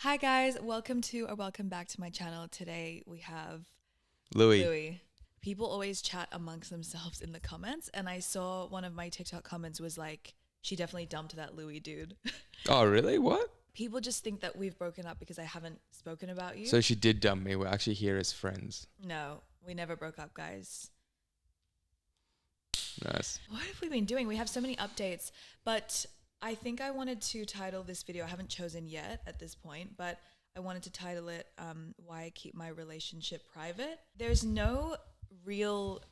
Hi guys, welcome back to my channel. Today we have Louis. Louis. People always chat amongst themselves in the comments, and I saw one of my TikTok comments was like, she definitely dumped that Louis dude. Oh, really? What? People just think that we've broken up because I haven't spoken about you. So she did dump me. We're actually here as friends. No, we never broke up, guys. Nice. What have we been doing? We have so many updates, but I think I wanted to title this video, I haven't chosen yet at this point, but I wanted to title it Why I Keep My Relationship Private. There's no real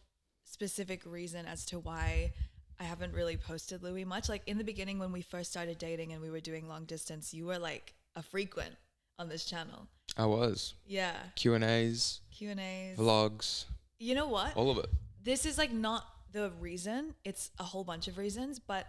specific reason as to why I haven't really posted Louis much. Like in the beginning when we first started dating and we were doing long distance, you were like a frequent on this channel. I was. Yeah. Q&As, Q&As. vlogs, You know what? all of it. This is like not the reason. It's a whole bunch of reasons, but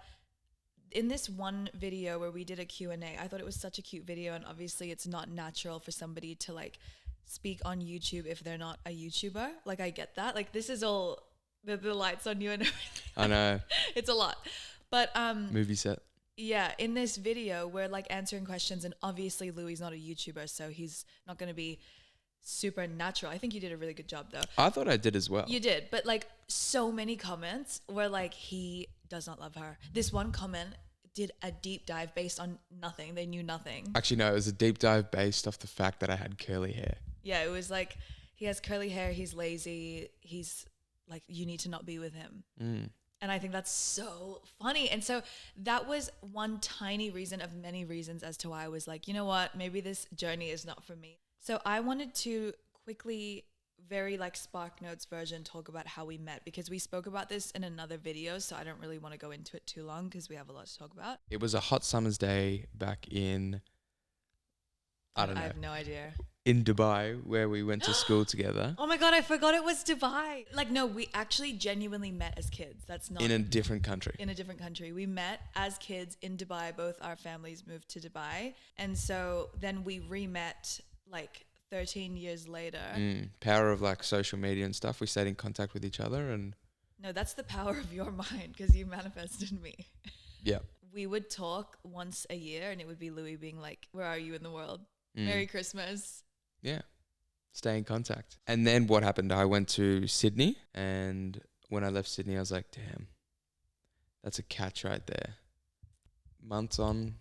in this one video where we did a Q&A, I thought it was such a cute video, and obviously it's not natural for somebody to like speak on YouTube if they're not a YouTuber. Like I get that. Like this is all the lights on you and everything. I know. It's a lot. But Movie set. yeah, in this video we're like answering questions, and obviously Louis not a YouTuber, so he's not going to be super natural. I think you did a really good job though. I thought I did as well. You did, but like so many comments were like, he does not love her. This one comment did a deep dive based on nothing. They knew nothing. Actually, no, it was a deep dive based off the fact that I had curly hair. Yeah, it was like, he has curly hair, he's lazy, he's like, you need to not be with him. And I think that's so funny. And so that was one tiny reason of many reasons as to why I was like, you know what, maybe this journey is not for me. So I wanted to quickly, very like Spark Notes version, talk about how we met, because we spoke about this in another video, so I don't really want to go into it too long because we have a lot to talk about. It was a hot summer's day back in, I don't know, I have no idea. in Dubai, where we went to school together. Oh my God, I forgot it was Dubai. Like, no, we actually genuinely met as kids. That's not In a different country. in a different country. We met as kids in Dubai. Both our families moved to Dubai. And so then we re-met like 13 years later. Power of like social media and stuff. We stayed in contact with each other and No, that's the power of your mind because you manifested me. yeah. We would talk once a year and it would be Louis being like, where are you in the world? Merry Christmas. Yeah. Stay in contact. And then what happened? I went to Sydney, and when I left Sydney, I was like, damn, that's a catch right there. Months on,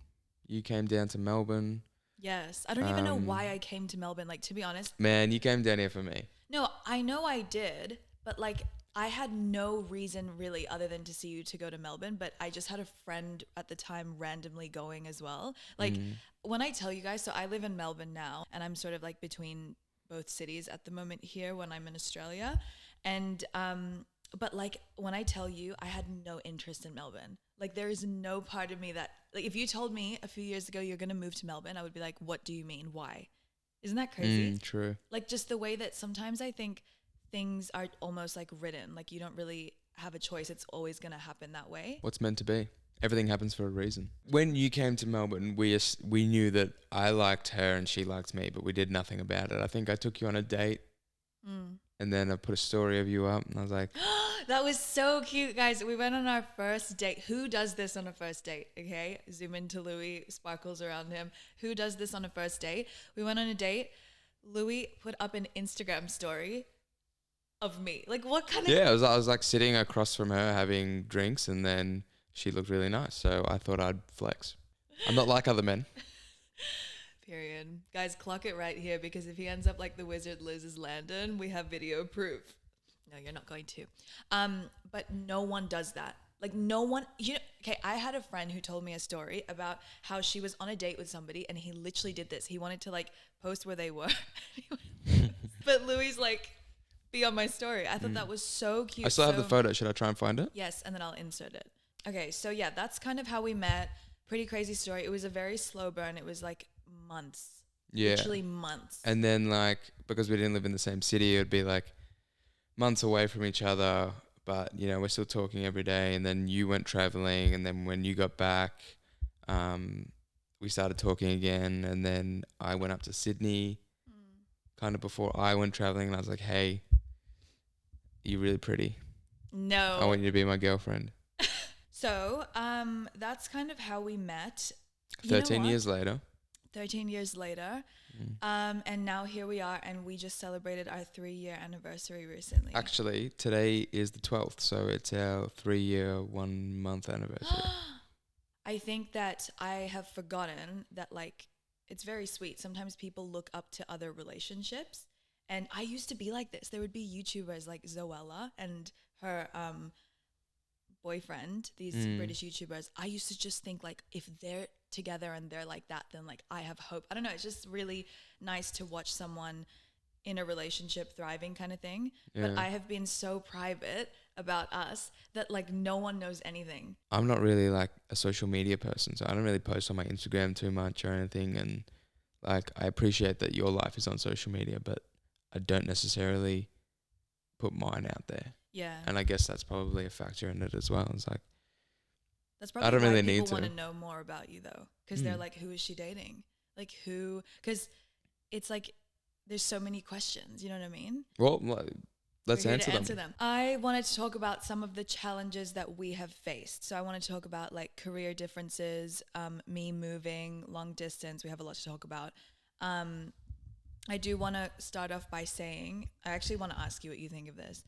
you came down to Melbourne. Yes. I don't even know why I came to Melbourne. Like, to be honest, Man, you came down here for me. no, I know I did, but like I had no reason really other than to see you to go to Melbourne, but I just had a friend at the time randomly going as well. Like when I tell you guys, so I live in Melbourne now and I'm sort of like between both cities at the moment here when I'm in Australia. And but like when I tell you, I had no interest in Melbourne. Like there is no part of me that, like if you told me a few years ago you're going to move to Melbourne, I would be like, what do you mean? Why? Isn't that crazy? True. Like just the way that sometimes I think things are almost like written, like you don't really have a choice. It's always going to happen that way. What's meant to be. Everything happens for a reason. When you came to Melbourne, we knew that I liked her and she liked me, but we did nothing about it. I think I took you on a date and then I put a story of you up and I was like, That was so cute, guys. We went on our first date. Who does this on a first date? Okay, zoom into Louis, sparkles around him. Who does this on a first date? We went on a date. Louis put up an Instagram story of me. Like what kind of... yeah, I was like sitting across from her having drinks and then she looked really nice. So I thought I'd flex. I'm not like other men. Period. Guys, clock it right here because if he ends up like the wizard loses Landon, we have video proof. No, you're not going to. But no one does that. Like no one, you know, okay, I had a friend who told me a story about how she was on a date with somebody and he literally did this. He wanted to like post where they were. But Louis like, be on my story. I thought that was so cute. I still have the photo. Should I try and find it? Yes, and then I'll insert it. Okay, so yeah, that's kind of how we met. Pretty crazy story. It was a very slow burn. It was like months. Yeah. Literally months. And then like, because we didn't live in the same city, it would be like months away from each other, but you know, we're still talking every day. And then you went traveling. And then when you got back, we started talking again. And then I went up to Sydney kind of before I went traveling. And I was like, hey, you're really pretty. No. I want you to be my girlfriend. So, that's kind of how we met. 13 years later. 13 years later. And now here we are, and we just celebrated our 3-year anniversary recently. Actually, today is the 12th, so it's our 3-year, 1-month anniversary. I think that I have forgotten that, like, it's very sweet. Sometimes people look up to other relationships. And I used to be like this. There would be YouTubers like Zoella and her boyfriend, these British YouTubers. I used to just think, like, if they're together and they're like that, then, like, I have hope. I don't know. It's just really nice to watch someone in a relationship thriving kind of thing. Yeah. But I have been so private about us that, like, no one knows anything. I'm not really like a social media person, so I don't really post on my Instagram too much or anything. And like, I appreciate that your life is on social media, but I don't necessarily put mine out there. Yeah. And I guess that's probably a factor in it as well. It's like, That's probably I don't why really people need to. want to know more about you, though. Because they're like, who is she dating? Like, who? Because it's like, there's so many questions. You know what I mean? Well, let's We're here to answer them. I wanted to talk about some of the challenges that we have faced. So I want to talk about, like, career differences, me moving, long distance. We have a lot to talk about. I do want to start off by saying, I actually want to ask you what you think of this.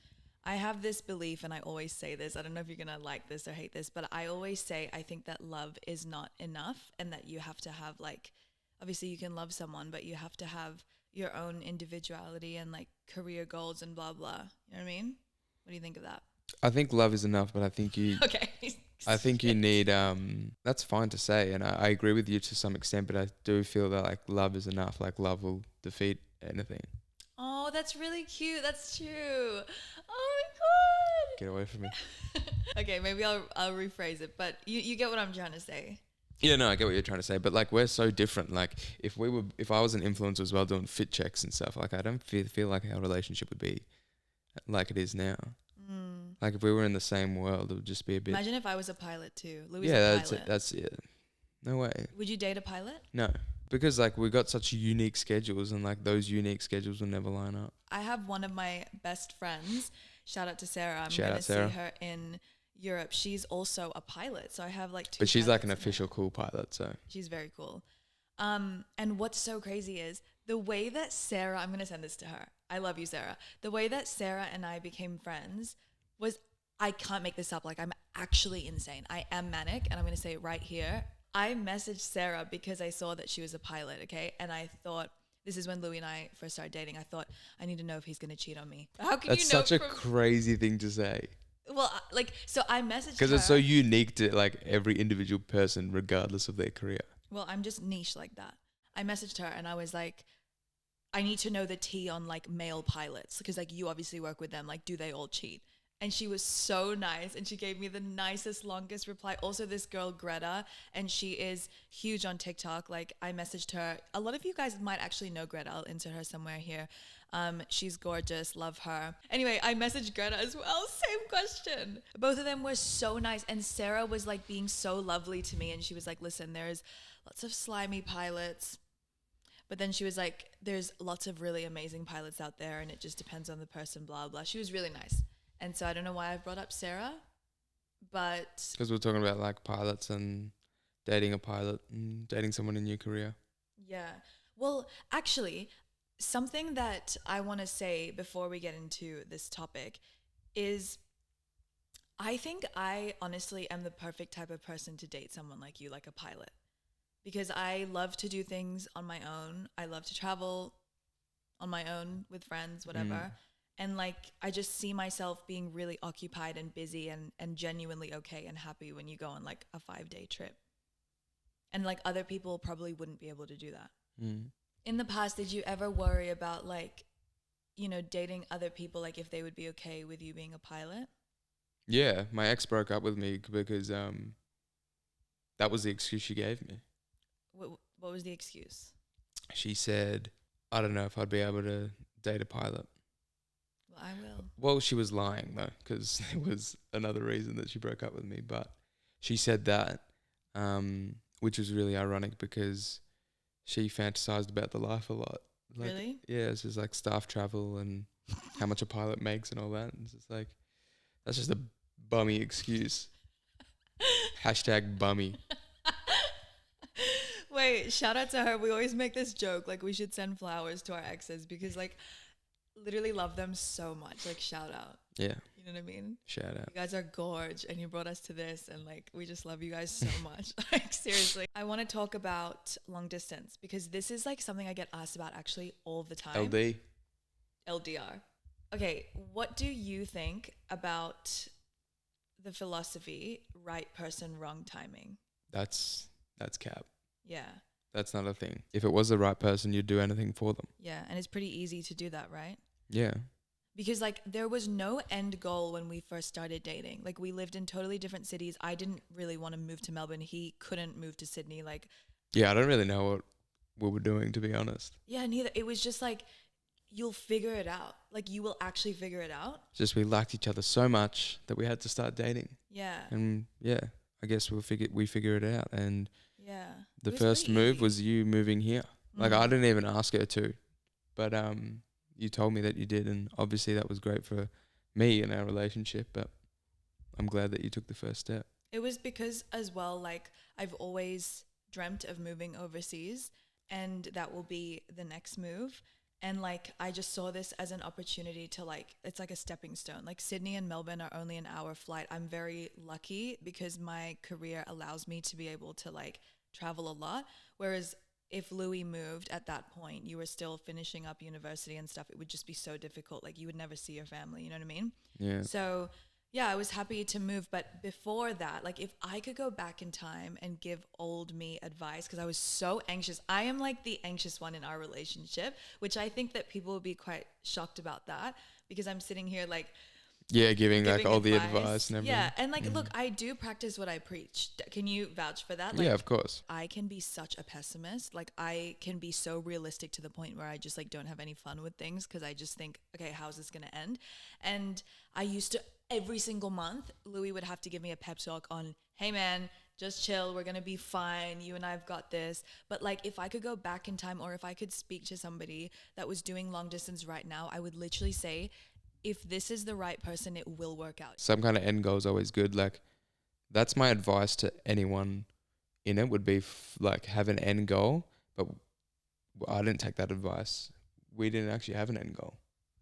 I have this belief, and I always say this, I don't know if you're going to like this or hate this, but I always say I think that love is not enough, and that you have to have, like, obviously you can love someone, but you have to have your own individuality and, like, career goals and blah, blah. You know what I mean? What do you think of that? I think love is enough, but I think you Okay. I think you need that's fine to say, and I agree with you to some extent, but I do feel that, like, love is enough. Like, love will defeat anything. Oh, that's really cute. That's true. Oh my god. Get away from me. Okay, maybe I'll rephrase it, but you get what I'm trying to say. Yeah, no, I get what you're trying to say, but, like, we're so different. Like, if I was an influencer as well doing fit checks and stuff, like, I don't feel like our relationship would be like it is now. Like, if we were in the same world, it would just be a bit. Imagine if I was a pilot too. Louis Yeah, a pilot. that's it. No way. Would you date a pilot? No, because, like, we got such unique schedules, and, like, those unique schedules will never line up. I have one of my best friends. Shout out to Sarah. I'm Shout going out to see Sarah. her in Europe. She's also a pilot, so I have, like, 2. But she's like an pilots in official cool pilot, so. She's very cool. And what's so crazy is the way that Sarah, I'm going to send this to her. I love you, Sarah. The way that Sarah and I became friends was, I can't make this up. Like, I'm actually insane. I am manic, and I'm going to say it right here. I messaged Sarah because I saw that she was a pilot, okay? And I thought, this is when Louis and I first started dating. I thought, I need to know if he's going to cheat on me. How can That's you know such a crazy thing to say. Well, like, so I messaged her. Because it's so unique to, like, every individual person, regardless of their career. Well, I'm just niche like that. I messaged her and I was like, I need to know the tea on, like, male pilots, because, like, you obviously work with them. Like, do they all cheat? And she was so nice, and she gave me the nicest, longest reply. Also, this girl, Greta, and she is huge on TikTok. Like, I messaged her. A lot of you guys might actually know Greta. I'll insert her somewhere here. She's gorgeous. Love her. Anyway, I messaged Greta as well. Same question. Both of them were so nice. And Sarah was, like, being so lovely to me. And she was like, listen, there's lots of slimy pilots. But then she was like, there's lots of really amazing pilots out there, and it just depends on the person, blah, blah. She was really nice. And so I don't know why I brought up Sarah, but... Because we're talking about, like, pilots and dating a pilot and dating someone in your career. Yeah. Well, actually, something that I want to say before we get into this topic is I think I honestly am the perfect type of person to date someone like you, like a pilot. Because I love to do things on my own. I love to travel on my own with friends, whatever. And, like, I just see myself being really occupied and busy and genuinely okay and happy when you go on, like, a 5-day trip. And, like, other people probably wouldn't be able to do that. In the past, did you ever worry about, like, you know, dating other people, like, if they would be okay with you being a pilot? Yeah, my ex broke up with me because that was the excuse she gave me. What was the excuse? She said, I don't know if I'd be able to date a pilot. Well, I will. Well, she was lying, though, because there was another reason that she broke up with me. But she said that, which was really ironic because she fantasized about the life a lot. Like, Really? Yeah, it's just like staff travel and how much a pilot makes and all that. And it's just like, that's just a bummy excuse. #bummy. way, shout out to her. We always make this joke, like we should send flowers to our exes because like literally love them so much. Like shout out. Yeah. You know what I mean? Shout out. You guys are gorge and you brought us to this and like we just love you guys so much. Like seriously. I want to talk about long distance because this is like something I get asked about actually all the time. LDR. Okay, what do you think about the philosophy right person, wrong timing? That's cap. Yeah. That's not a thing. If it was the right person, you'd do anything for them. Yeah, and it's pretty easy to do that, right? Yeah. Because like there was no end goal when we first started dating. Like we lived in totally different cities. I didn't really want to move to Melbourne. He couldn't move to Sydney. Like, yeah, I don't really know what we were doing, to be honest. yeah, neither. It was just like, you'll figure it out. Like you will actually figure it out. Just we liked each other so much that we had to start dating. Yeah. And yeah, I guess we figure it out. And yeah, the first move was you moving here. Like I didn't even ask her to, but you told me that you did, and obviously that was great for me and our relationship. But I'm glad that you took the first step. It was because as well, like I've always dreamt of moving overseas, and that will be the next move. And like, I just saw this as an opportunity to like, it's like a stepping stone. Like Sydney and Melbourne are only an hour flight. I'm very lucky because my career allows me to be able to like travel a lot. Whereas if Louis moved at that point, you were still finishing up university and stuff. It would just be so difficult. Like you would never see your family, you know what I mean? Yeah. So yeah, I was happy to move. But before that, like if I could go back in time and give old me advice, because I was so anxious. I am like the anxious one in our relationship, which I think that people would be quite shocked about that because I'm sitting here like, yeah, giving like all the advice and everything. Yeah, and like, look, I do practice what I preach. Can you vouch for that? Like, yeah, of course. I can be such a pessimist. Like, I can be so realistic to the point where I just like don't have any fun with things because I just think, okay, how's this gonna end? And I used to every single month, Louis would have to give me a pep talk on, hey man, just chill, we're gonna be fine, you and I've got this. But like if I could go back in time or if I could speak to somebody that was doing long distance right now, I would literally say, if this is the right person, it will work out. Some kind of end goal is always good. Like that's my advice to anyone in it would be like have an end goal. But I didn't take that advice. We didn't actually have an end goal.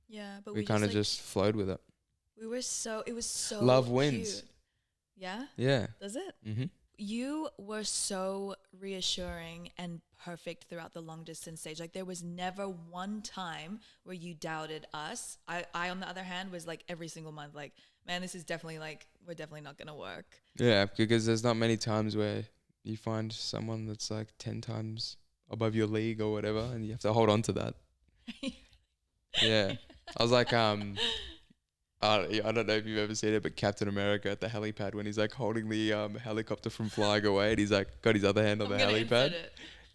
Yeah, but we kind of just flowed with it. It was so love wins. Cute. Yeah? Yeah. Does it? Mm-hmm. You were so reassuring and perfect throughout the long distance stage. Like there was never one time where you doubted us. I on the other hand was like every single month like, man, this is definitely like, we're definitely not going to work. Yeah, because there's not many times where you find someone that's like 10 times above your league or whatever and you have to hold on to that. Yeah. I was like, I don't know if you've ever seen it, but Captain America at the helipad when he's like holding the helicopter from flying away and he's like got his other hand on the helipad.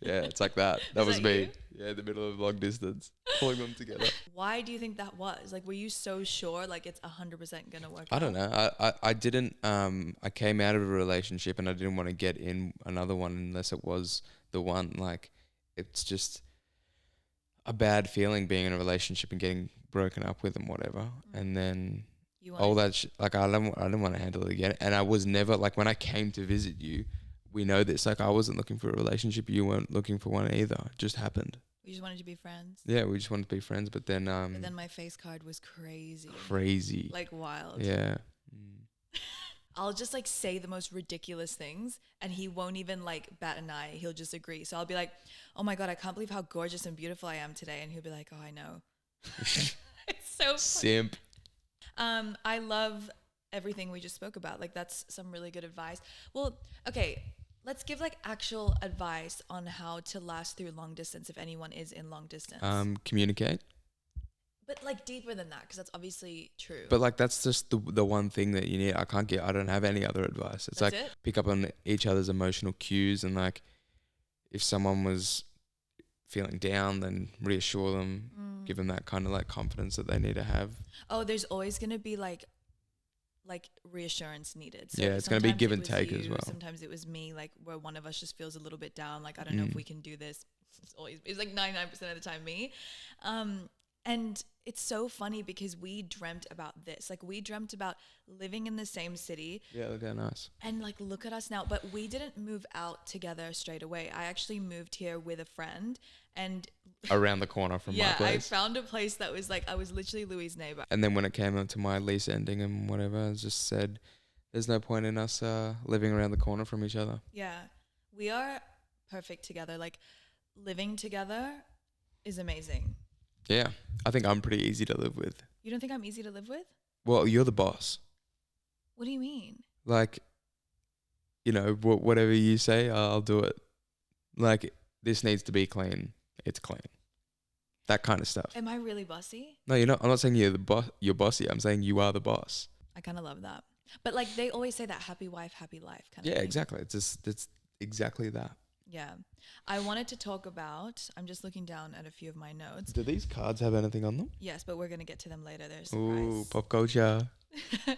Yeah, it's like that. That was me. Yeah, in the middle of long distance, pulling them together. Why do you think that was? Like, were you so sure like it's 100% going to work out? I don't know. I didn't, I came out of a relationship and I didn't want to get in another one unless it was the one. Like, it's just a bad feeling being in a relationship and getting broken up with and whatever. And then all that like I didn't want to handle it again. And I was never like when I came to visit you, we know this, like I wasn't looking for a relationship, you weren't looking for one either. It just happened. We just wanted to be friends. Yeah, we just wanted to be friends, but then my face card was crazy. Like wild. Yeah. I'll just like say the most ridiculous things and he won't even like bat an eye. He'll just agree. So I'll be like, oh my God, I can't believe how gorgeous and beautiful I am today. And he'll be like, oh, I know. It's so funny. Simp. I love everything we just spoke about. Like that's some really good advice. Well, okay, let's give like actual advice on how to last through long distance if anyone is in long distance. Communicate. But like deeper than that, because that's obviously true. But like that's just the one thing that you need. I don't have any other advice. It's that's like pick up on each other's emotional cues and like if someone was feeling down, then reassure them, give them that kind of like confidence that they need to have. Oh, there's always going to be like reassurance needed. So yeah, it's going to be give and take as well. Sometimes it was me, like where one of us just feels a little bit down. Like, I don't know if we can do this. It's like 99% of the time me. And it's so funny because we dreamt about this. Like we dreamt about living in the same city. Yeah, look how nice. And like, look at us now. But we didn't move out together straight away. I actually moved here with a friend and Around the corner from my yeah, I place. found a place that was like, I was literally Louis' neighbor. And then when it came up to my lease ending and whatever, I just said, there's no point in us living around the corner from each other. Yeah. We are perfect together. Like living together is amazing. Yeah, I think I'm pretty easy to live with. You don't think I'm easy to live with? Well, you're the boss. What do you mean? Like, you know, whatever you say, I'll do it. Like, this needs to be clean. It's clean. That kind of stuff. Am I really bossy? No, you're not. I'm not saying you're the boss. You're bossy. I'm saying you are the boss. I kind of love that. But like they always say that happy wife, happy life kind of Yeah, thing. exactly. It's exactly that. Yeah. I wanted to talk about, I'm just looking down at a few of my notes. Do these cards have anything on them? Yes, but we're going to get to them later. There's a Ooh, surprise. pop culture.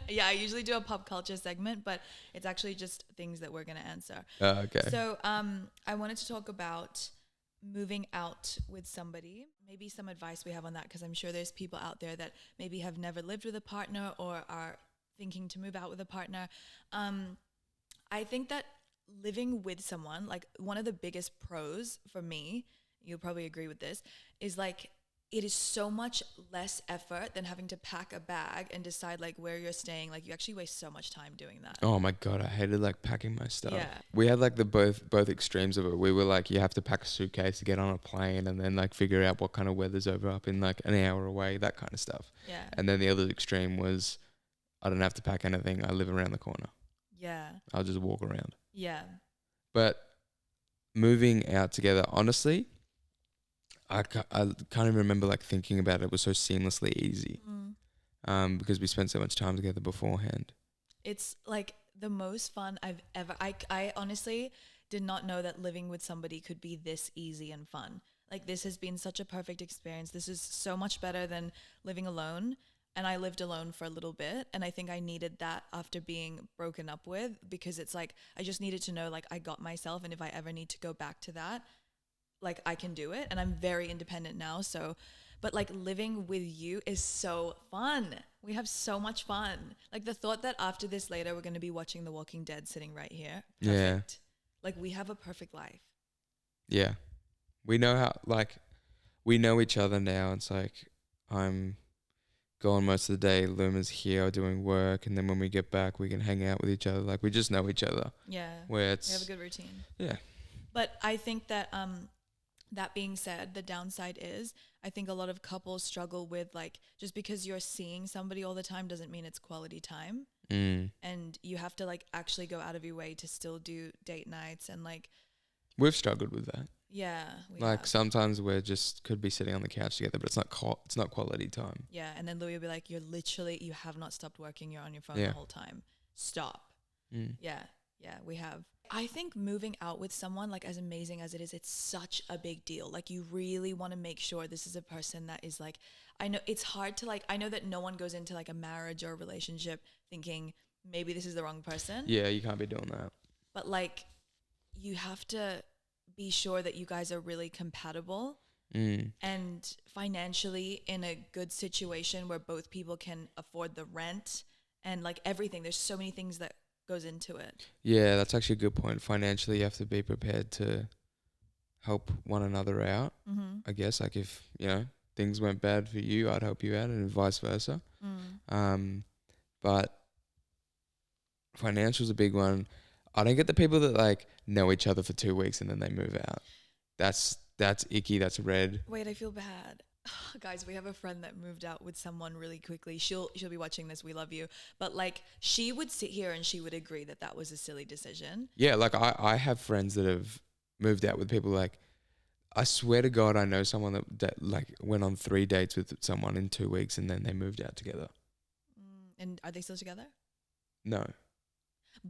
Yeah, I usually do a pop culture segment, but it's actually just things that we're going to answer. Okay. So I wanted to talk about moving out with somebody, maybe some advice we have on that, because I'm sure there's people out there that maybe have never lived with a partner or are thinking to move out with a partner. I think that living with someone, like one of the biggest pros for me, you'll probably agree with this, is like it is so much less effort than having to pack a bag and decide like where you're staying. Like you actually waste so much time doing that. Oh my God, I hated like packing my stuff. Yeah. We had like the both extremes of it. We were like, you have to pack a suitcase to get on a plane and then like figure out what kind of weather's over up in like an hour away, that kind of stuff. Yeah. And then the other extreme was, I don't have to pack anything. I live around the corner. Yeah. I'll just walk around. Yeah. But moving out together, honestly, I can't even remember like thinking about it. It was so seamlessly easy. Because we spent so much time together beforehand. It's like the most fun I've ever, I honestly did not know that living with somebody could be this easy and fun. Like this has been such a perfect experience. This is so much better than living alone. And I lived alone for a little bit. And I think I needed that after being broken up with, because it's like, I just needed to know like I got myself. And if I ever need to go back to that, like I can do it. And I'm very independent now. So, but like living with you is so fun. We have so much fun. Like the thought that after this later, we're going to be watching The Walking Dead sitting right here. Perfect. Yeah. Like we have a perfect life. Yeah. We know how, like, we know each other now. It's like, I'm gone most of the day. Luma's here doing work. And then when we get back, we can hang out with each other. Like we just know each other. Yeah. Where it's, we have a good routine. Yeah. But I think that, that being said, the downside is I think a lot of couples struggle with like, just because you're seeing somebody all the time doesn't mean it's quality time. And you have to like actually go out of your way to still do date nights and like. We've struggled with that. Yeah. Like sometimes we're just could be sitting on the couch together, but it's not quality time. Yeah. And then Louis will be like, you have not stopped working. You're on your phone the whole time. Stop. Yeah. Yeah, we have. I think moving out with someone, like as amazing as it is, it's such a big deal. Like you really want to make sure this is a person that is like, I know it's hard to like, I know that no one goes into like a marriage or a relationship thinking maybe this is the wrong person. Yeah, you can't be doing that. But like you have to be sure that you guys are really compatible and financially in a good situation where both people can afford the rent and like everything. There's so many things that goes into it. Yeah, that's actually a good point. Financially, you have to be prepared to help one another out. I guess like if, you know, things went bad for you, I'd help you out and vice versa. But financial's a big one. I don't get the people that like know each other for 2 weeks and then they move out. That's icky. That's red. Wait, I feel bad. Guys, we have a friend that moved out with someone really quickly. She'll be watching this. We love you. But like she would sit here and she would agree that that was a silly decision. Yeah, like I have friends that have moved out with people like, I swear to God, I know someone that like went on 3 dates with someone in 2 weeks and then they moved out together. And are they still together? No.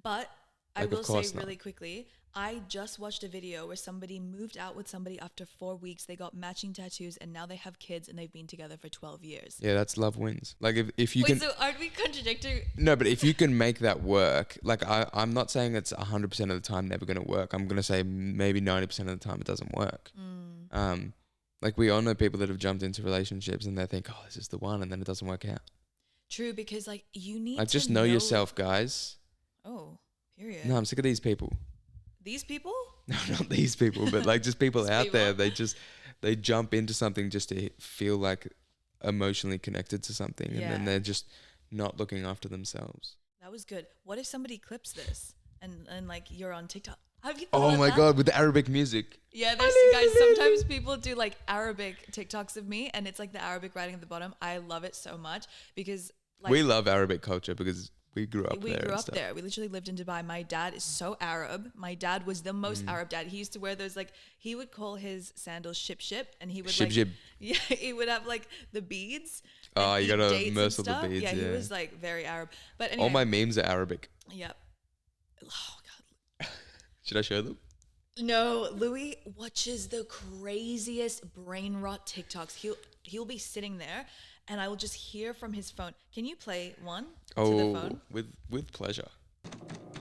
But Like, I will say not. really quickly, I just watched a video where somebody moved out with somebody after 4 weeks. They got matching tattoos and now they have kids and they've been together for 12 years. Yeah, that's love wins. Like if you Wait, can. so aren't we contradicting? No, but if you can make that work, like I'm not saying it's 100% of the time never going to work. I'm going to say maybe 90% of the time it doesn't work. Like we all know people that have jumped into relationships and they think, oh, this is the one, and then it doesn't work out. True, because like you need Like to just know yourself, guys. Oh, period. No, I'm sick of these people. These people? No, not these people, but like just people These out people. there. They jump into something just to feel like emotionally connected to something, and then they're just not looking after themselves. That was good. What if somebody clips this and like you're on TikTok? Have you thought Oh about my that? God, with the Arabic music. Yeah, there's guys, sometimes people do like Arabic TikToks of me and it's like the Arabic writing at the bottom. I love it so much because like We love Arabic culture because we grew up there. We grew up there. We literally lived in Dubai. My dad is so Arab. My dad was the most Arab dad. He used to wear those like he would call his sandals ship and he would Ship. yeah, he would have like the beads. Oh, and you eat gotta dates and immerse all the stuff. beads, Yeah, he yeah. was like very Arab. But anyway, All my memes are Arabic. Yep. Oh God. Should I show them? No, Louis watches the craziest brain rot TikToks. He'll be sitting there, and I will just hear from his phone. Can you play one to the phone? with pleasure.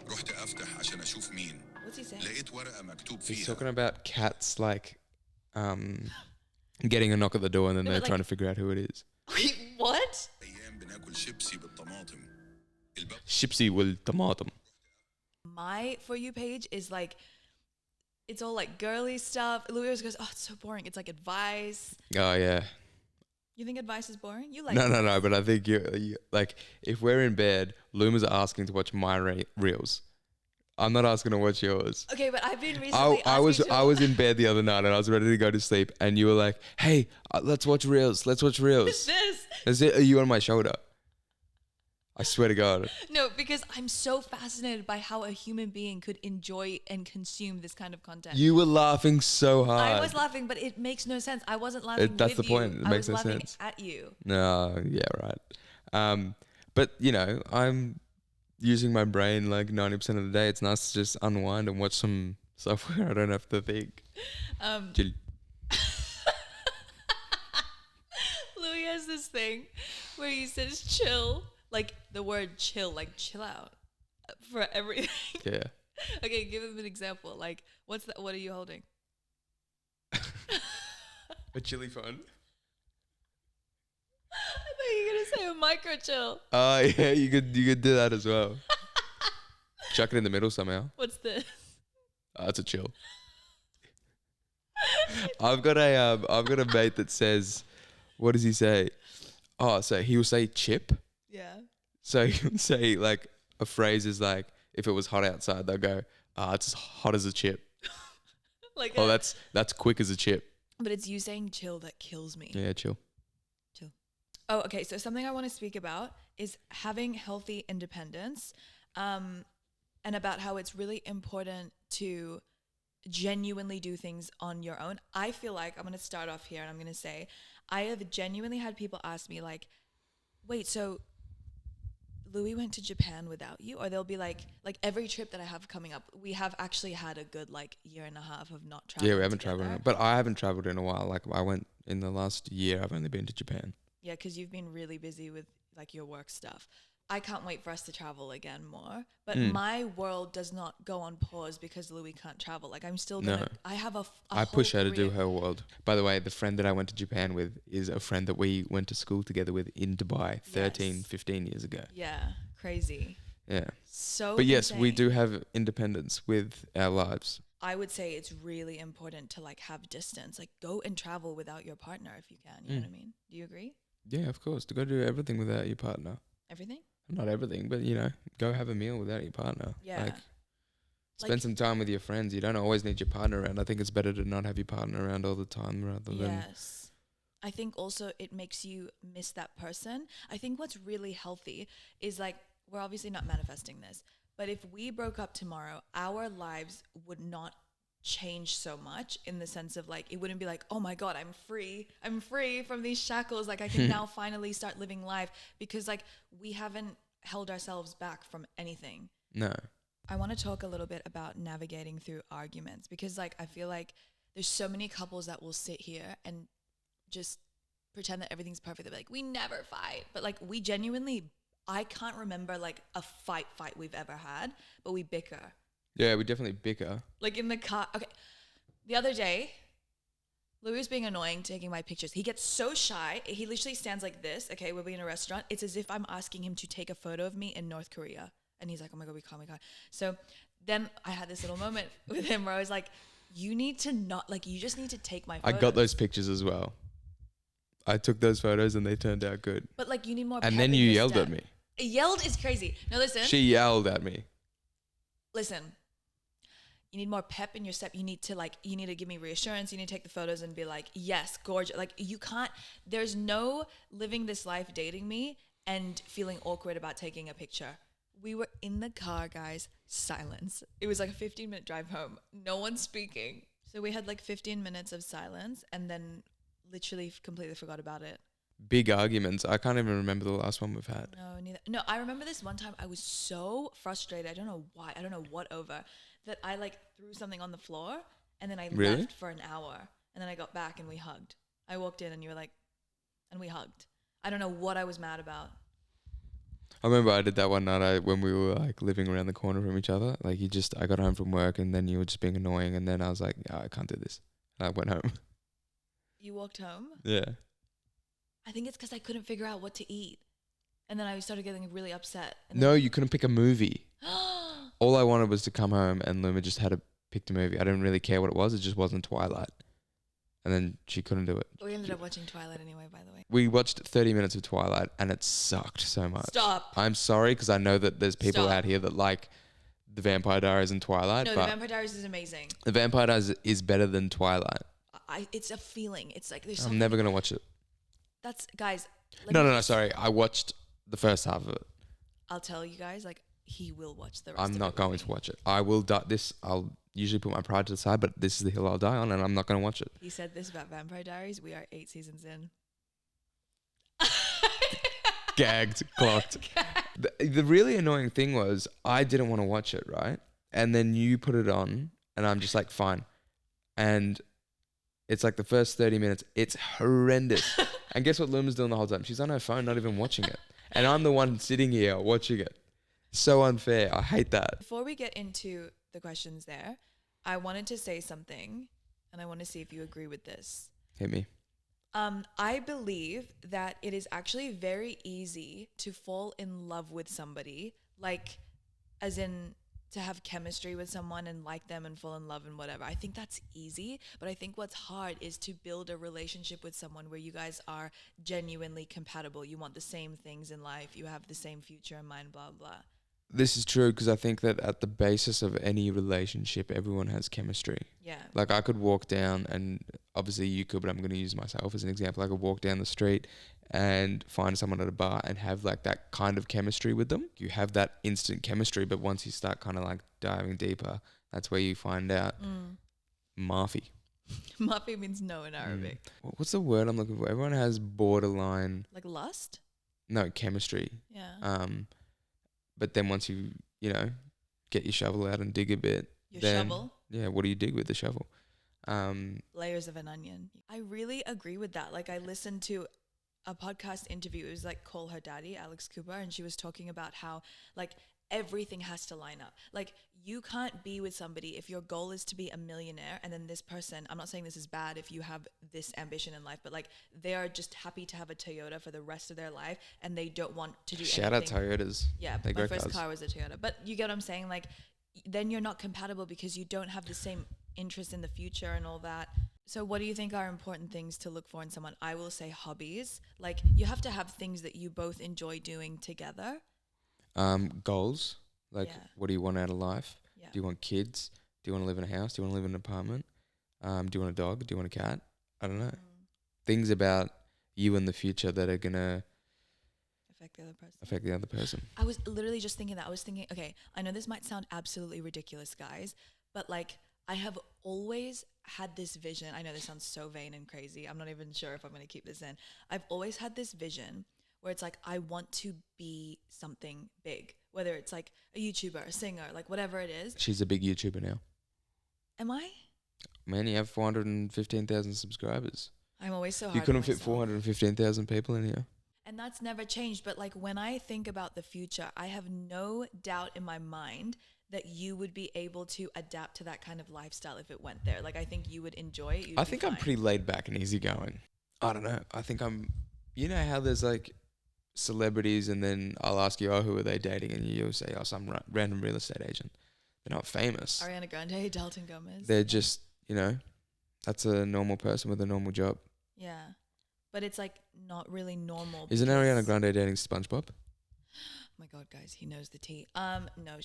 رحت افتح عشان اشوف مين. What's he saying? لقيت ورقة مكتوب He's فيها. talking about cats like getting a knock at the door and then No, they're but trying to like- figure out who it is. Wait, what? أيام بناكل شيبسي بالطماطم. Shipsy will tomatum. My For You page is like, it's all like girly stuff. Louis always goes, oh, it's so boring. It's like advice. Oh yeah. You think advice is boring? You like No. But I think you like if we're in bed, Luma's asking to watch my reels. I'm not asking to watch yours. Okay, but I've been recently I was in bed the other night and I was ready to go to sleep and you were like, "Hey, let's watch reels. Let's watch reels." this. Are you on my shoulder? I swear to God. No, because I'm so fascinated by how a human being could enjoy and consume this kind of content. You were laughing so hard. I was laughing, but it makes no sense. I wasn't laughing That's with the point. you. It I makes was no laughing sense. at you. No, yeah, right. But you know, I'm using my brain like 90% of the day. It's nice to just unwind and watch some stuff where I don't have to think. Chill. Louis has this thing where he says chill, like the word chill, like chill out for everything. Yeah. Okay, give him an example. Like, what's that? What are you holding? A chili phone. I thought you were gonna say a micro chill. Oh yeah, you could do that as well. Chuck it in the middle somehow. What's this? That's a chill. I've got a mate that says, what does he say? Oh, so he will say chip. Yeah. So he'll say like a phrase is like, if it was hot outside, they'll go, it's as hot as a chip. Like. Oh, that's quick as a chip. But it's you saying chill that kills me. Yeah, chill. Chill. Oh, okay. So something I want to speak about is having healthy independence, and about how it's really important to genuinely do things on your own. I feel like I'm going to start off here and I'm going to say I have genuinely had people ask me like, wait, so Louis went to Japan without you? Or they'll be like every trip that I have coming up, we have actually had a good like year and a half of not traveling. Yeah, we haven't together. traveled, but I haven't traveled in a while. Like I went in the last year. I've only been to Japan. Yeah, because you've been really busy with like your work stuff. I can't wait for us to travel again more. But my world does not go on pause because Louis can't travel. Like I'm still gonna. No. I have a I push whole her to do career. her world. By the way, the friend that I went to Japan with is a friend that we went to school together with in Dubai 13, Yes. 15 years ago. Yeah, crazy. Yeah. So. But yes, we insane. do have independence with our lives. I would say it's really important to like have distance. Like go and travel without your partner if you can. You know what I mean? Do you agree? Yeah, of course. To go do everything without your partner. Everything? Not everything, but you know, go have a meal without your partner. Yeah. Like, spend Like- some time with your friends. You don't always need your partner around. I think it's better to not have your partner around all the time rather than. Yes. I think also it makes you miss that person. I think what's really healthy is like, we're obviously not manifesting this, but if we broke up tomorrow, our lives would not change so much in the sense of like, it wouldn't be like, oh my God, I'm free from these shackles. Like I can now finally start living life because like we haven't held ourselves back from anything. No. I want to talk a little bit about navigating through arguments because like I feel like there's so many couples that will sit here and just pretend that everything's perfect. They're like, we never fight. But like we genuinely, I can't remember like a fight we've ever had, but we bicker. Yeah, we definitely bicker. Like in the car. Okay. The other day, Louis was being annoying taking my pictures. He gets so shy. He literally stands like this. Okay, we'll be in a restaurant. It's as if I'm asking him to take a photo of me in North Korea. And he's like, oh my God, we can't. So then I had this little moment with him where I was like, you need to not, like, you just need to take my I photos. got those pictures as well. I took those photos and they turned out good. But like, you need more And pep then in you your yelled step. at me. Yelled is crazy. No, listen. She yelled at me. Listen. You need more pep in your step. You need to give me reassurance. You need to take the photos and be like, yes, gorgeous. Like, you can't, there's no living this life dating me and feeling awkward about taking a picture. We were in the car, guys. Silence. It was like a 15-minute drive home. No one speaking. So we had like 15 minutes of silence and then literally completely forgot about it. Big arguments. I can't even remember the last one we've had. No, neither. No, I remember this one time I was so frustrated. I don't know why. I don't know what over. That I like threw something on the floor and then I left for an hour. And then I got back and we hugged. I walked in and you were like, and we hugged. I don't know what I was mad about. I remember I did that one night when we were like living around the corner from each other. Like I got home from work and then you were just being annoying and then I was like, I can't do this. And I went home. You walked home? Yeah. I think it's because I couldn't figure out what to eat. And then I started getting really upset. And No, you couldn't pick a movie. All I wanted was to come home and Luma just had to pick the movie. I didn't really care what it was. It just wasn't Twilight. And then she couldn't do it. We ended up watching Twilight anyway, by the way. We watched 30 minutes of Twilight and it sucked so much. Stop. I'm sorry because I know that there's people Stop. out here that like the Vampire Diaries and Twilight. No, but The Vampire Diaries is amazing. The Vampire Diaries is better than Twilight. It's a feeling. It's like there's I'm something. never going to watch it. That's, guys. No, sorry. I watched the first half of it. I'll tell you guys, like, he will watch the rest I'm of not it going with to me. watch it. I will die. I'll usually put my pride to the side, but this is the hill I'll die on and I'm not going to watch it. He said this about Vampire Diaries. We are 8 seasons in. Gagged, clocked. The really annoying thing was I didn't want to watch it, right? And then you put it on and I'm just like, fine. And it's like the first 30 minutes, it's horrendous. And guess what Luma's doing the whole time? She's on her phone, not even watching it. And I'm the one sitting here watching it. So unfair. I hate that. Before we get into the questions there, I wanted to say something, and I want to see if you agree with this. Hit me. I believe that it is actually very easy to fall in love with somebody, like, as in to have chemistry with someone and like them and fall in love and whatever. I think that's easy, but I think what's hard is to build a relationship with someone where you guys are genuinely compatible. You want the same things in life. You have the same future in mind, blah, blah. This is true because I think that at the basis of any relationship, everyone has chemistry. Yeah. Like I could walk down and obviously you could, but I'm going to use myself as an example. I could walk down the street and find someone at a bar and have like that kind of chemistry with them. You have that instant chemistry, but once you start kind of like diving deeper, that's where you find out Mafi. Mafi means no in Arabic. What's the word I'm looking for? Everyone has borderline, Like lust? no, chemistry. Yeah. But then once you get your shovel out and dig a bit. Your then, shovel? Yeah, what do you dig with the shovel? Layers of an onion. I really agree with that. Like I listened to a podcast interview. It was like Call Her Daddy, Alex Cooper, and she was talking about how like everything has to line up. Like you can't be with somebody if your goal is to be a millionaire and then this person, I'm not saying this is bad if you have this ambition in life, but like they are just happy to have a Toyota for the rest of their life and they don't want to do Shout anything. out Toyotas. Yeah, They're my great first cars. car was a Toyota. But you get what I'm saying? Like then you're not compatible because you don't have the same interest in the future and all that. So what do you think are important things to look for in someone? I will say hobbies. Like you have to have things that you both enjoy doing together. Goals. Like, Yeah. what do you want out of life? Yeah. Do you want kids? Do you want to live in a house? Do you want to live in an apartment? Do you want a dog? Do you want a cat? I don't know. Things about you in the future that are going to Affect the other person. affect the other person. I was literally just thinking that. I was thinking, okay, I know this might sound absolutely ridiculous, guys, but like I have always had this vision. I know this sounds so vain and crazy. I'm not even sure if I'm going to keep this in. I've always had this vision where it's like I want to be something big, whether it's like a YouTuber, a singer, like whatever it is. She's a big YouTuber now. Am I? Man, you have 415,000 subscribers. I'm always so hard You on couldn't fit myself. 415,000 people in here. And that's never changed. But like when I think about the future, I have no doubt in my mind that you would be able to adapt to that kind of lifestyle if it went there? Like, I think you would enjoy it. I think I'm pretty laid back and easygoing. I don't know. I think I'm, you know how there's like celebrities and then I'll ask you, oh, who are they dating? And you'll say, oh, some random real estate agent. They're not famous. Ariana Grande, Dalton Gomez. They're just, you know, that's a normal person with a normal job. Yeah. But it's like not really normal. Isn't Ariana Grande dating SpongeBob? Oh my God, guys, he knows the tea. No,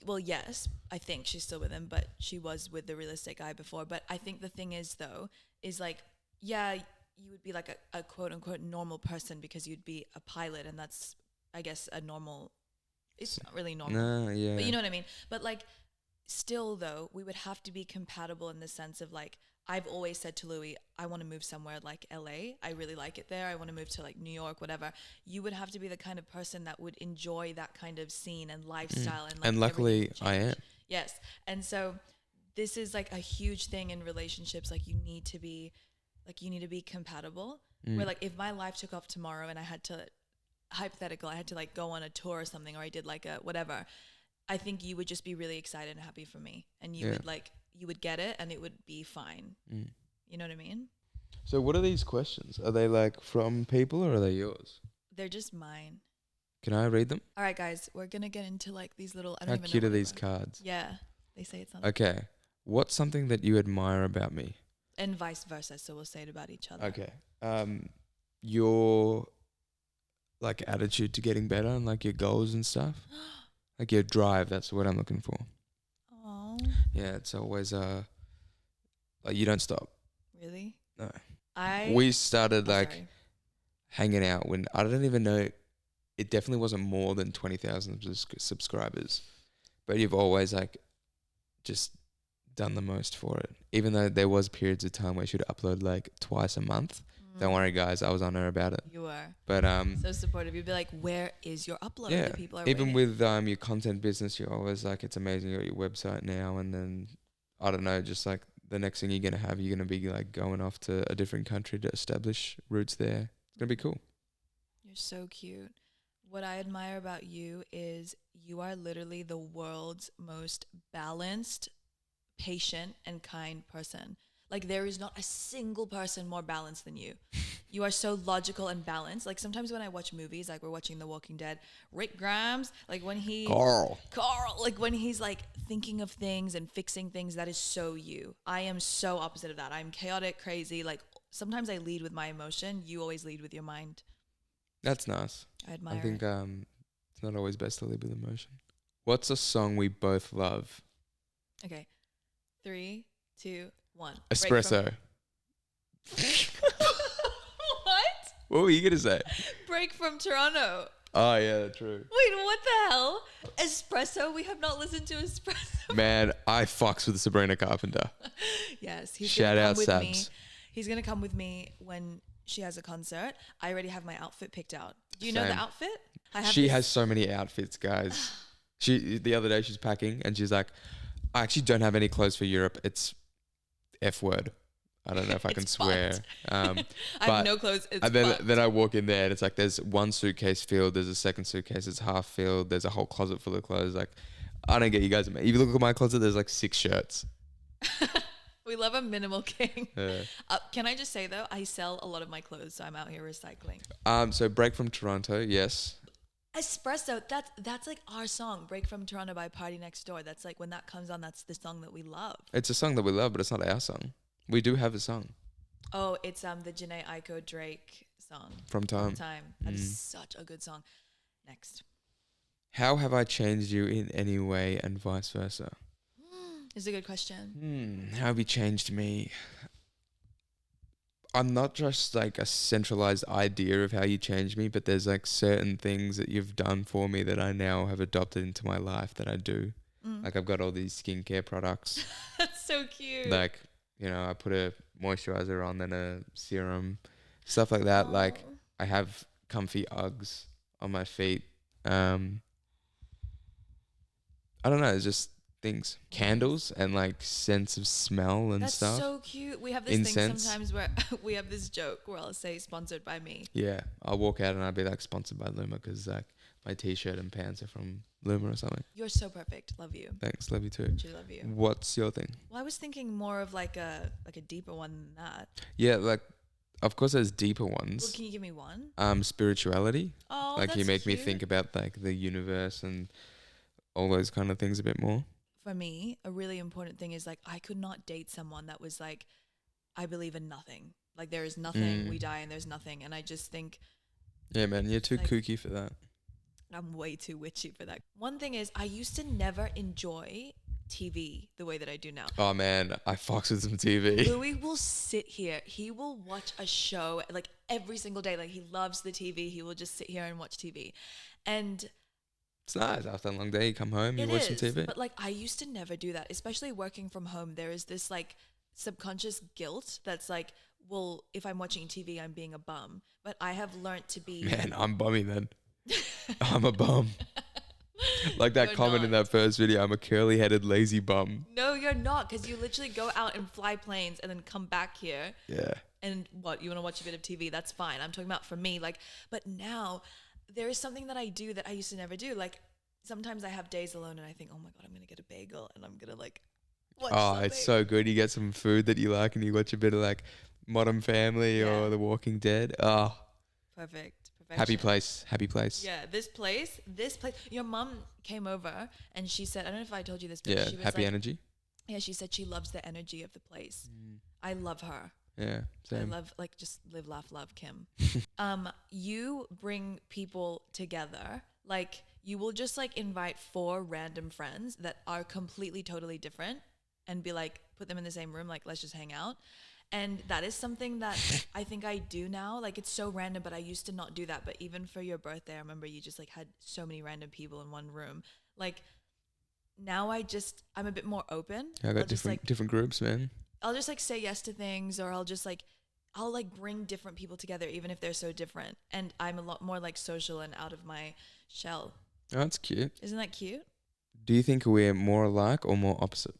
well, yes, I think she's still with him, but she was with the real estate guy before. But I think the thing is, though, is like, yeah, you would be like a quote unquote normal person because you'd be a pilot, and that's, I guess, a normal. It's not really normal. No, yeah. But you know what I mean. But like, still, though, we would have to be compatible in the sense of like, I've always said to Louis, I want to move somewhere like LA. I really like it there. I want to move to like New York, whatever. You would have to be the kind of person that would enjoy that kind of scene and lifestyle. And luckily I am. Yes. And so this is like a huge thing in relationships. Like you need to be compatible. Where like if my life took off tomorrow and I had to, hypothetical, I had to like go on a tour or something, or I did like a whatever, I think you would just be really excited and happy for me. And you would like, you would get it and it would be fine. You know what I mean? So what are these questions? Are they like from people or are they yours? They're just mine. Can I read them? All right, guys, we're going to get into like these little, I don't How even cute know are what these they are. cards? Yeah. They say it's on. Okay. What's something that you admire about me? And vice versa. So we'll say it about each other. Okay. Your like attitude to getting better and like your goals and stuff. Like your drive, that's what I'm looking for. Oh. Yeah, it's always like you don't stop. Really? No. We started hanging out when I don't even know, it definitely wasn't more than 20,000 subscribers, but you've always like just done the most for it. Even though there was periods of time where you should upload like twice a month. Don't worry, guys, I was on her about it. You were. But so supportive. You'd be like, "Where is your upload?" Yeah. The people are even waiting. with your content business, you're always like, it's amazing. You got your website now, and then I don't know, just like the next thing you're gonna be like going off to a different country to establish roots there. It's gonna be cool. You're so cute. What I admire about you is you are literally the world's most balanced, patient, and kind person. Like there is not a single person more balanced than you. You are so logical and balanced. Like sometimes when I watch movies, like we're watching The Walking Dead, Rick Grimes, like when Carl, like when he's like thinking of things and fixing things, that is so you. I am so opposite of that. I'm chaotic, crazy. Like sometimes I lead with my emotion. You always lead with your mind. That's nice. I admire I think it. it's not always best to lead with emotion. What's a song we both love? Okay. 3, 2, 1. Espresso. What? What were you gonna say? Break from Toronto. Oh yeah, true. Wait, what the hell? Espresso? We have not listened to Espresso. Man, I fucks with Sabrina Carpenter. Yes, he's Shout gonna out come with me. Sabs. He's gonna come with me when she has a concert. I already have my outfit picked out. Do you know the Same. outfit? She has so many outfits, guys. The other day she's packing and she's like, I actually don't have any clothes for Europe. It's F word. I don't know if I can swear. I have no clothes. It's then I walk in there and it's like there's one suitcase filled, there's a second suitcase that's half filled, there's a whole closet full of clothes. Like, I don't get you guys. If you look at my closet, there's like 6 shirts. We love a minimal king. Yeah. Can I just say though, I sell a lot of my clothes, so I'm out here recycling. So Break from Toronto, yes. Espresso, that's like our song, Break from Toronto by Party Next Door. That's like when that comes on, that's the song that we love. It's a song that we love, but it's not our song. We do have a song. Oh, it's the Janae Aiko Drake song. From Time. That is such a good song. Next. How have I changed you in any way and vice versa? It's a good question. How have you changed me? I'm not just like a centralized idea of how you changed me, but there's like certain things that you've done for me that I now have adopted into my life that I do. Like I've got all these skincare products. That's so cute. Like, you know, I put a moisturizer on, then a serum, stuff like that. Like I have comfy Uggs on my feet. I don't know. It's just things, candles and like sense of smell and stuff. That's so cute. We have this thing sometimes where we have this joke where I'll say sponsored by me. Yeah, I'll walk out and I'll be like sponsored by Luma because like my t-shirt and pants are from Luma or something. You're so perfect. Love you. Thanks, love you too. Literally love you. What's your thing? Well, I was thinking more of like a deeper one than that. Yeah, like of course there's deeper Well, ones. can you give me one? Spirituality. Oh, Like that's you make me cute. think about like the universe and all those kind of things a bit more. For me, a really important thing is like I could not date someone that was like, I believe in nothing. Like there is nothing, we die and there's nothing. And I just think Yeah, man, you're too Like- kooky for that. I'm way too witchy for that. One thing is I used to never enjoy TV the way that I do now. Oh man, I fucks with some TV. Louis will sit here. He will watch a show like every single day. Like he loves the TV. He will just sit here and watch TV. And It's nice. After a long day, you come home, you it watch is, some TV. but like I used to never do that, especially working from home. There is this like subconscious guilt that's like, well, if I'm watching TV, I'm being a bum. But I have learnt to be. Man, I'm bummy then. I'm a bum. Like that You're comment in not. that first video, I'm a curly-headed lazy bum. No, you're not, because you literally go out and fly planes and then come back here. Yeah. And what, you want to watch a bit of TV? That's fine. I'm talking about for me. Like, but now there is something that I do that I used to never do. Like sometimes I have days alone and I think, oh my God, I'm going to get a bagel and I'm going to like watch something. It's so good. You get some food that you like and you watch a bit of like Modern Family Yeah. or The Walking Dead. Oh, Perfect. happy Perfection. place. Yeah, this place. Your mum came over and she said, I don't know if I told you this, but Yeah, she was happy like, energy. yeah, she said she loves the energy of the place. I love her. Yeah, same. I love like just live, laugh, love Kim. You bring people together. Like you will just like invite 4 random friends that are completely, totally different and be like, put them in the same room. Like, let's just hang out. And that is something that I think I do now. Like it's so random, but I used to not do that. But even for your birthday, I remember you just like had so many random people in one room. Like now I'm a bit more open. I I'll got just, like, different groups, man. I'll just like say yes to things, or I'll bring different people together, even if they're so different. And I'm a lot more like social and out of my shell. Oh, that's cute. Isn't that cute? Do you think we're more alike or more opposite?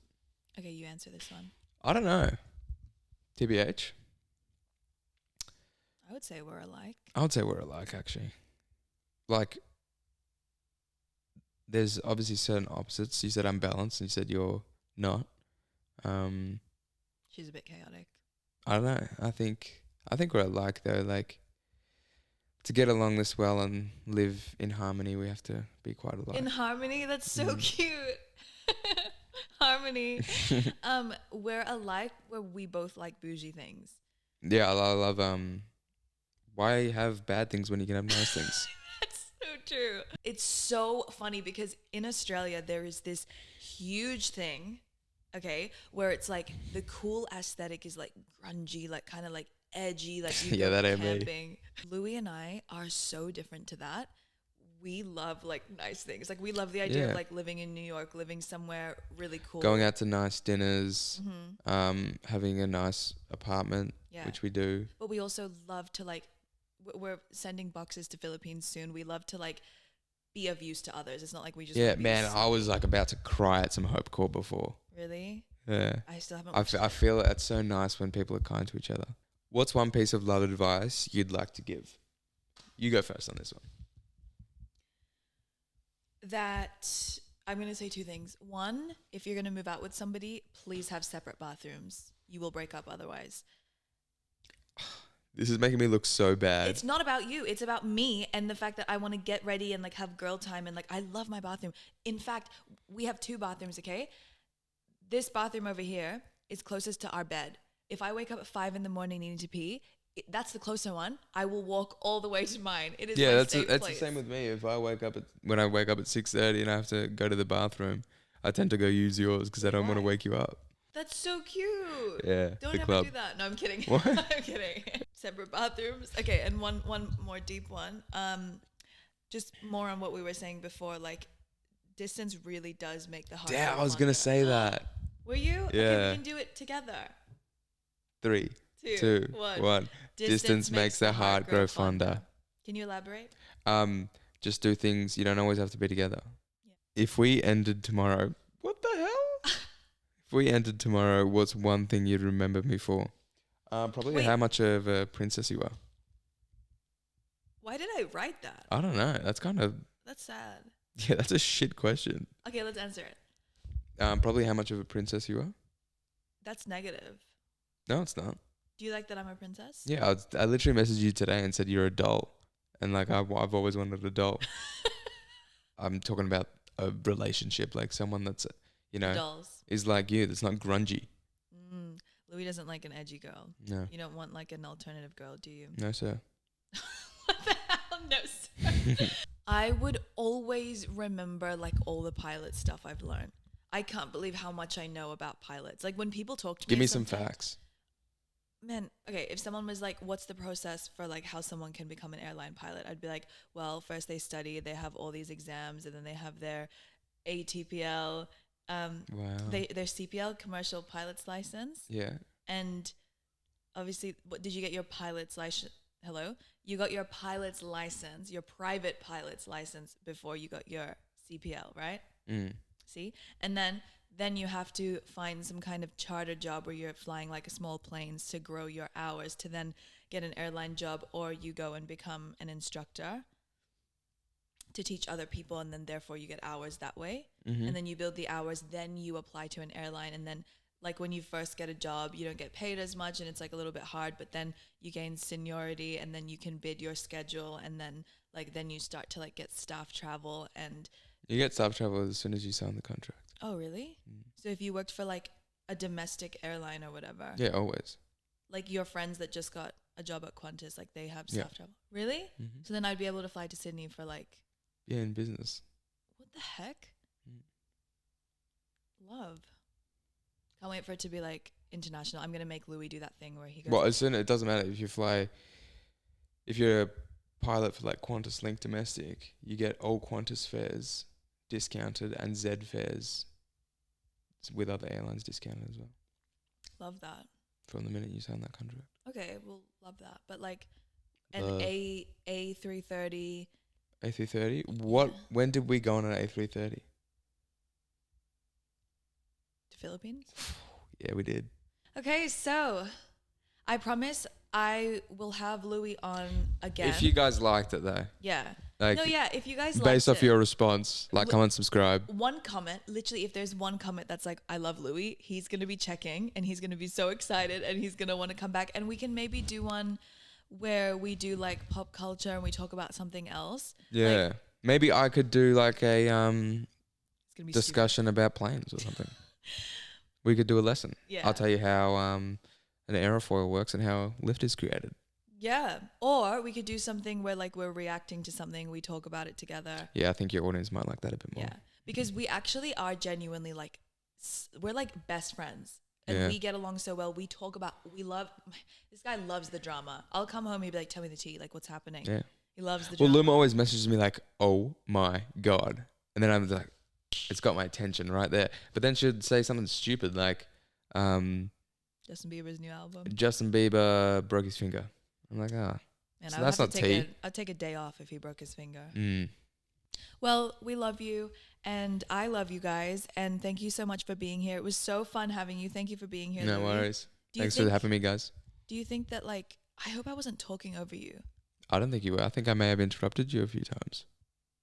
Okay, you answer this one. I don't know. TBH. I would say we're alike. I would say we're alike, actually. Like, there's obviously certain opposites. You said I'm balanced, and you said you're not. She's a bit chaotic. I don't know. I think we're alike though. Like, to get along this well and live in harmony, we have to be quite alike. In harmony? That's so cute. Harmony. We're alike where we both like bougie things. Yeah, I love. Why have bad things when you can have nice things? That's so true. It's so funny because in Australia there is this huge thing, okay, where it's like the cool aesthetic is like grungy, like kind of like edgy, like you Yeah, go that ain't me. camping. Louis and I are so different to that. We love like nice things. Like we love the idea Yeah. of like living in New York, living somewhere really cool. Going out to nice dinners, Mm-hmm. having a nice apartment, Yeah. which we do. But we also love to like, we're sending boxes to Philippines soon. We love to like be of use to others. It's not like we just Yeah, wanna be man, so- I was like about to cry at some Hope Corps before. Really? Yeah. I still haven't I watched it. feel it's so nice when people are kind to each other. What's one piece of love advice you'd like to give? You go first on this one. That I'm going to say 2 things. One, if you're going to move out with somebody, please have separate bathrooms. You will break up otherwise. This is making me look so bad. It's not about you. It's about me and the fact that I want to get ready and like have girl time and like I love my bathroom. In fact, we have 2 bathrooms, okay? This bathroom over here is closest to our bed. If I wake up at 5 a.m. needing to pee, that's the closer one. I will walk all the way to mine. It is Yeah, my that's safe the place. same with me. If I wake up when I wake up at 6:30 and I have to go to the bathroom, I tend to go use yours because I don't want to Why? wake you up. That's so cute. Yeah, Don't the ever club. do that. No, I'm kidding. What? I'm kidding. Separate bathrooms. Okay, and one more deep one. Just more on what we were saying before. Like, distance really does make the heart. Yeah, go I was gonna fonder. say that. Were you? Okay, Yeah. we can do it together. 3, 2, 2, 1. 1. Distance makes the heart grow fonder. Can you elaborate? Just do things. You don't always have to be together. Yeah. If we ended tomorrow, what the hell? If we ended tomorrow, what's one thing you'd remember me for? Probably Wait. how much of a princess you are. Why did I write that? I don't know. That's kind of That's sad. Yeah, that's a shit question. Okay, let's answer it. Probably how much of a princess you are. That's negative. No, it's not. Do you like that I'm a princess? Yeah, I literally messaged you today and said you're a doll, and like I've always wanted a doll. I'm talking about a relationship, like someone that's, Dolls. is like you. That's not grungy. Louis doesn't like an edgy girl. No. You don't want like an alternative girl, do you? No, sir. What the hell? No, sir. I would always remember like all the pilot stuff I've learned. I can't believe how much I know about pilots. Like when people talk to me. Give me some facts. Man, okay, if someone was like, what's the process for like how someone can become an airline pilot? I'd be like, well, first they study, they have all these exams, and then they have their ATPL, Wow. their CPL, commercial pilot's license. Yeah. And obviously, what did you get your pilot's license? Hello? You got your pilot's license, your private pilot's license before you got your CPL, right? See? And then you have to find some kind of charter job where you're flying like a small planes to grow your hours to then get an airline job, or you go and become an instructor to teach other people, and then therefore you get hours that way. And then you build the hours, then you apply to an airline, and then like when you first get a job, you don't get paid as much and it's like a little bit hard, but then you gain seniority and then you can bid your schedule, and then you start to like get staff travel. And you get staff travel as soon as you sign the contract. oh, really? So if you worked for like a domestic airline or whatever, Yeah, always. like your friends that just got a job at Qantas, like they have staff travel. Really? So then I'd be able to fly to Sydney for like. Yeah, in business. What the heck? Love. Can't wait for it to be like international. I'm gonna make Louis do that thing where he goes. Well, as soon it doesn't matter if you're a pilot for like Qantas Link domestic, you get all Qantas fares discounted and Z fares with other airlines discounted as well. Love that. From the minute you sign that contract. Okay, we'll love that. But like an Love. A330. A330. What? Yeah. When did we go on an A330? To Philippines. Yeah, we did. Okay, so I promise I will have Louis on again. If you guys liked it though, yeah. like, No, yeah. If you guys based liked off it, your response, like, comment, subscribe. one comment, literally, if there's one comment that's like, I love Louis, he's going to be checking and he's going to be so excited and he's going to want to come back. And we can maybe do one where we do like pop culture and we talk about something else. Yeah. Like, maybe I could do like a it's gonna be discussion about planes or something. We could do a lesson. Yeah. I'll tell you how an aerofoil works and how lift is created. Yeah. Or we could do something where like we're reacting to something, we talk about it together. Yeah, I think your audience might like that a bit more. Yeah. Because we actually are genuinely like, we're like best friends. And Yeah. we get along so well. We talk about, this guy loves the drama. I'll come home, he'd be like, tell me the tea, like what's happening. Yeah. He loves the Well, drama. Luma always messages me like, "Oh my god," and then I'm like, "It's got my attention right there." But then she'd say something stupid like, Justin Bieber's new album. "Justin Bieber broke his finger." I'm like, "Ah, And so I would that's have not to take tea." I'd take a day off if he broke his finger. Mm. Well, we love you and I love you guys. And thank you so much for being here. It was so fun having you. Thank you for being here. No Louis. worries. Do you Thanks for think- having me, guys. Do you think that like, I hope I wasn't talking over you. I don't think you were. I think I may have interrupted you a few times.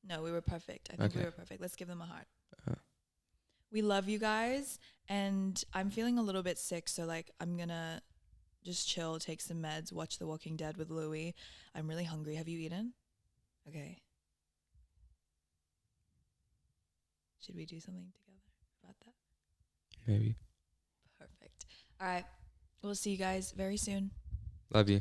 No, we were perfect. I think we Okay. were perfect. Let's give them a heart. Uh. We love you guys. And I'm feeling a little bit sick. So like, I'm going to just chill, take some meds, watch The Walking Dead with Louis. I'm really hungry. Have you eaten? Okay. Should we do something together about that? Maybe. Perfect. All right. We'll see you guys very soon. Love you.